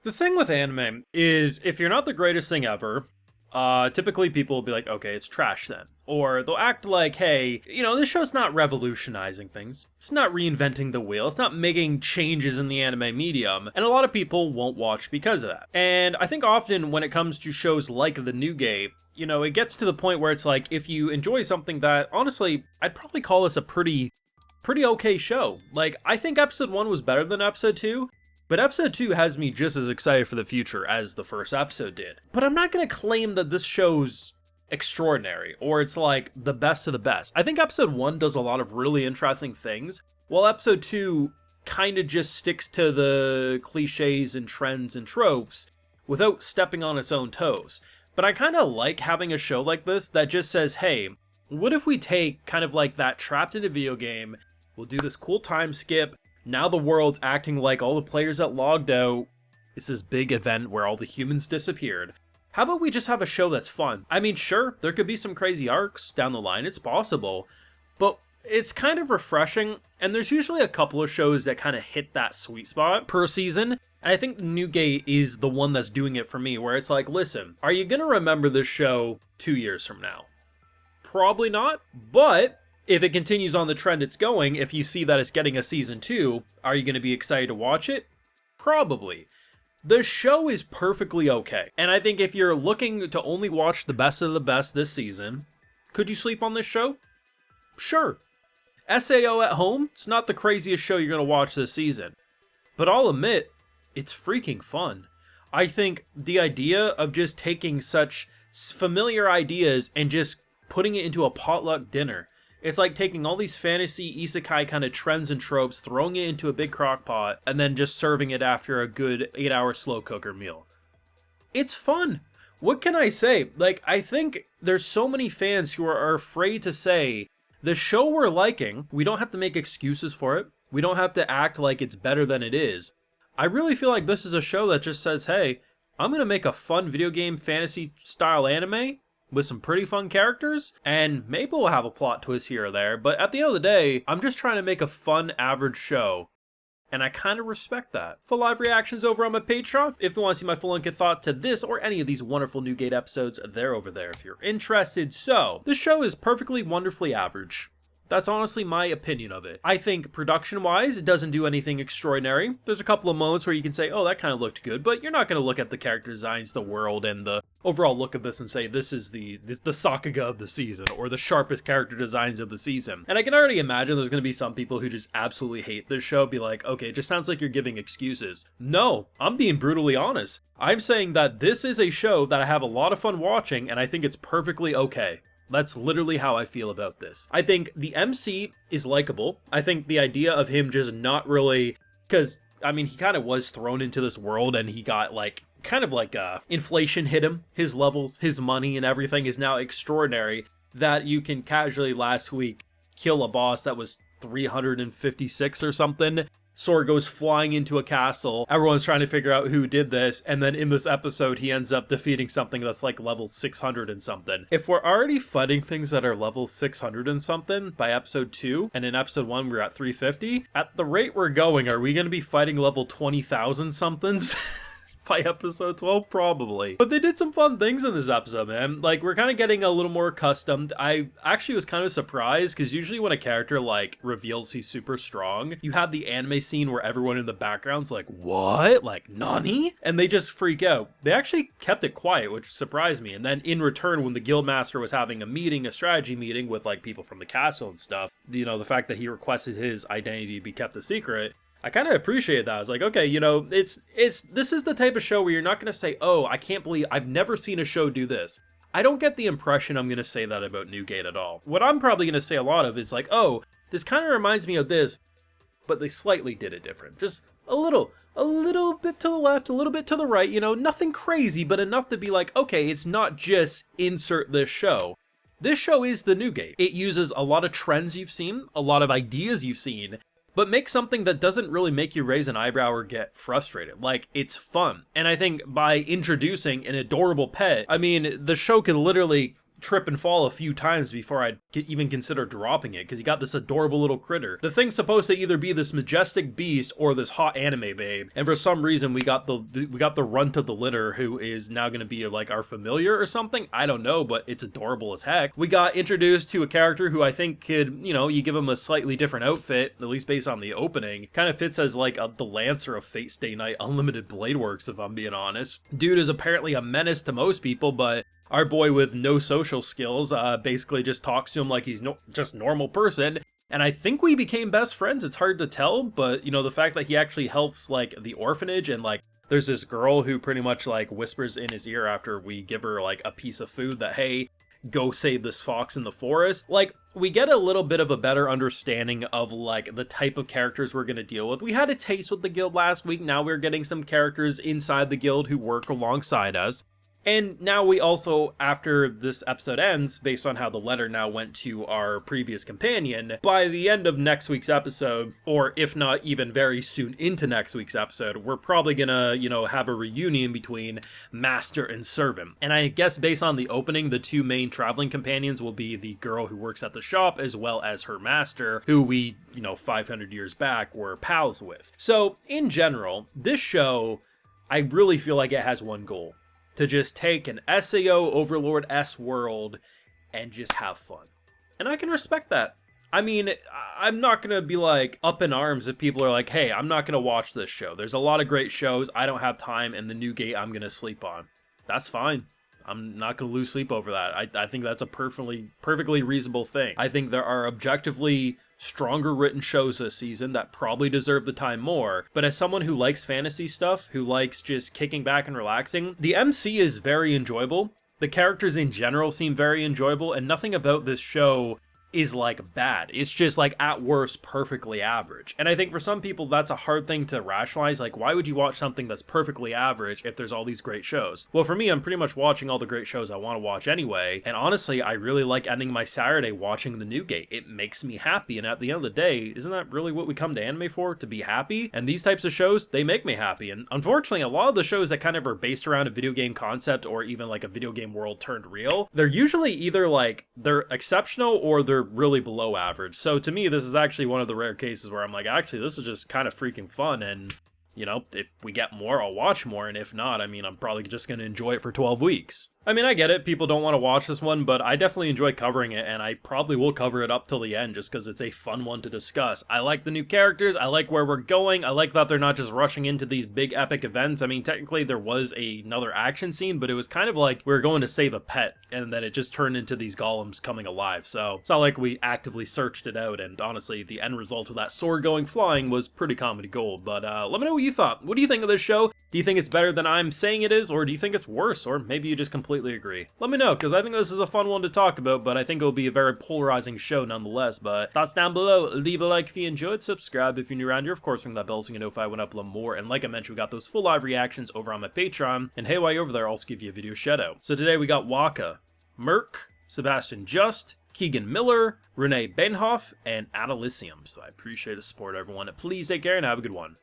The thing with anime is if you're not the greatest thing ever, typically people will be like, okay, it's trash then. Or they'll act like, hey, this show's not revolutionizing things. It's not reinventing the wheel. It's not making changes in the anime medium. And a lot of people won't watch because of that. And I think often when it comes to shows like The New Game, it gets to the point where it's like, if you enjoy something that, honestly, I'd probably call this a pretty okay show. Like, I think episode 1 was better than episode 2. But episode 2 has me just as excited for the future as the first episode did. But I'm not going to claim that this show's extraordinary, or it's like the best of the best. I think episode 1 does a lot of really interesting things, while episode 2 kind of just sticks to the cliches and trends and tropes without stepping on its own toes. But I kind of like having a show like this that just says, hey, what if we take kind of like that trapped in a video game, we'll do this cool time skip. Now the world's acting like all the players that logged out, it's this big event where all the humans disappeared. How about we just have a show that's fun? I mean, sure, there could be some crazy arcs down the line, it's possible, but it's kind of refreshing, and there's usually a couple of shows that kind of hit that sweet spot per season, and I think New Gate is the one that's doing it for me, where it's like, listen, are you gonna remember this show 2 years from now? Probably not, but if it continues on the trend it's going, if you see that it's getting a season 2, are you going to be excited to watch it? Probably. The show is perfectly okay. And I think if you're looking to only watch the best of the best this season, could you sleep on this show? Sure. SAO at home, it's not the craziest show you're going to watch this season. But I'll admit, it's freaking fun. I think the idea of just taking such familiar ideas and just putting it into a potluck dinner, it's like taking all these fantasy isekai kind of trends and tropes, throwing it into a big crock pot, and then just serving it after a good 8-hour slow cooker meal. It's fun. What can I say? Like, I think there's so many fans who are afraid to say, the show we're liking, we don't have to make excuses for it. We don't have to act like it's better than it is. I really feel like this is a show that just says, hey, I'm going to make a fun video game fantasy style anime with some pretty fun characters, and maybe we'll have a plot twist here or there, but at the end of the day, I'm just trying to make a fun, average show, and I kind of respect that. For live reactions over on my Patreon, if you want to see my full uncut thought to this or any of these wonderful New Gate episodes, they're over there if you're interested. So, this show is perfectly, wonderfully average. That's honestly my opinion of it. I think production-wise, it doesn't do anything extraordinary. There's a couple of moments where you can say, oh, that kind of looked good, but you're not going to look at the character designs, the world, and the overall look of this and say, this is the Sakuga of the season, or the sharpest character designs of the season. And I can already imagine there's going to be some people who just absolutely hate this show, be like, okay, it just sounds like you're giving excuses. No, I'm being brutally honest. I'm saying that this is a show that I have a lot of fun watching, and I think it's perfectly okay. That's literally how I feel about this. I think the MC is likable. I think the idea of him just not really, because, I mean, he kind of was thrown into this world and he got kind of like inflation hit him. His levels, his money and everything is now extraordinary that you can casually last week kill a boss that was 356 or something. Sora goes flying into a castle, everyone's trying to figure out who did this, and then in this episode he ends up defeating something that's like level 600 and something. If we're already fighting things that are level 600 and something by episode 2, and in episode 1 we're at 350, at the rate we're going, are we going to be fighting level 20,000 somethings? By episode 12, probably. But they did some fun things in this episode, man. Like, we're kind of getting a little more accustomed. I actually was kind of surprised, because usually when a character, like, reveals he's super strong, you have the anime scene where everyone in the background's like, what? Like, Nani? And they just freak out. They actually kept it quiet, which surprised me. And then in return, when the guildmaster was having a meeting, a strategy meeting with, like, people from the castle and stuff, the fact that he requested his identity to be kept a secret, I kind of appreciate that. I was like, okay, this is the type of show where you're not going to say, oh, I can't believe I've never seen a show do this. I don't get the impression I'm going to say that about New Gate at all. What I'm probably going to say a lot of is like, oh, this kind of reminds me of this, but they slightly did it different. Just a little bit to the left, a little bit to the right, nothing crazy, but enough to be like, okay, it's not just insert this show. This show is the New Gate. It uses a lot of trends you've seen, a lot of ideas you've seen, but make something that doesn't really make you raise an eyebrow or get frustrated. Like, it's fun. And I think by introducing an adorable pet, I mean, the show could literally trip and fall a few times before I'd even consider dropping it, because you got this adorable little critter. The thing's supposed to either be this majestic beast or this hot anime babe, and for some reason we got the runt of the litter, who is now going to be like our familiar or something. I don't know, but it's adorable as heck. We got introduced to a character who I think could, you know, you give him a slightly different outfit, at least based on the opening, kind of fits as like the Lancer of Fate Stay Night Unlimited Blade Works, if I'm being honest. Dude is apparently a menace to most people, but our boy with no social skills basically just talks to him like he's just normal person. And I think we became best friends. It's hard to tell, but you know, the fact that he actually helps like the orphanage, and like there's this girl who pretty much like whispers in his ear after we give her like a piece of food that, hey, go save this fox in the forest. Like, we get a little bit of a better understanding of like the type of characters we're going to deal with. We had a taste with the guild last week. Now we're getting some characters inside the guild who work alongside us. And now we also, after this episode ends, based on how the letter now went to our previous companion, by the end of next week's episode, or if not even very soon into next week's episode, we're probably gonna, you know, have a reunion between master and servant. And I guess based on the opening, the two main traveling companions will be the girl who works at the shop as well as her master, who we, you know, 500 years back were pals with. So in general, this show, I really feel like it has one goal: to just take an SAO Overlord-S world and just have fun. And I can respect that. I mean, I'm not gonna be like up in arms if people are like, hey, I'm not gonna watch this show. There's a lot of great shows, I don't have time, and the new gate I'm gonna sleep on. That's fine. I'm not gonna lose sleep over that. I think that's a perfectly reasonable thing. I think there are objectively stronger written shows this season that probably deserve the time more, but as someone who likes fantasy stuff, who likes just kicking back and relaxing, the MC is very enjoyable. The characters in general seem very enjoyable, and nothing about this show is like bad. It's just like at worst perfectly average. And I think for some people that's a hard thing to rationalize. Like, why would you watch something that's perfectly average if there's all these great shows? Well, for me, I'm pretty much watching all the great shows I want to watch anyway. And honestly, I really like ending my Saturday watching the New Gate. It makes me happy. And at the end of the day, isn't that really what we come to anime for? To be happy? And these types of shows, they make me happy. And unfortunately, a lot of the shows that kind of are based around a video game concept or even like a video game world turned real, they're usually either like they're exceptional or they're really below average. So to me, this is actually one of the rare cases where I'm like, actually, this is just kind of freaking fun. And, you know, if we get more, I'll watch more. And if not, I mean, I'm probably just going to enjoy it for 12 weeks. I mean, I get it. People don't want to watch this one, but I definitely enjoy covering it, and I probably will cover it up till the end just because it's a fun one to discuss. I like the new characters. I like where we're going. I like that they're not just rushing into these big epic events. I mean, technically there was another action scene, but it was kind of like we were going to save a pet, and then it just turned into these golems coming alive. So it's not like we actively searched it out, and honestly, the end result of that sword going flying was pretty comedy gold. But let me know what you thought. What do you think of this show? Do you think it's better than I'm saying it is, or do you think it's worse, or maybe you just completely agree? Let me know, because I think this is a fun one to talk about, but I think it'll be a very polarizing show nonetheless. But thoughts down below. Leave a like if you enjoyed, subscribe if you're new around here, of course ring that bell so you can notify when I upload more, and like I mentioned, we got those full live reactions over on my Patreon, and hey, while you're over there, I'll also give you a video shout out. So today we got Waka, Merc, Sebastian Just, Keegan Miller, Renee Benhoff, and Adelysium. So I appreciate the support, everyone. Please take care and have a good one.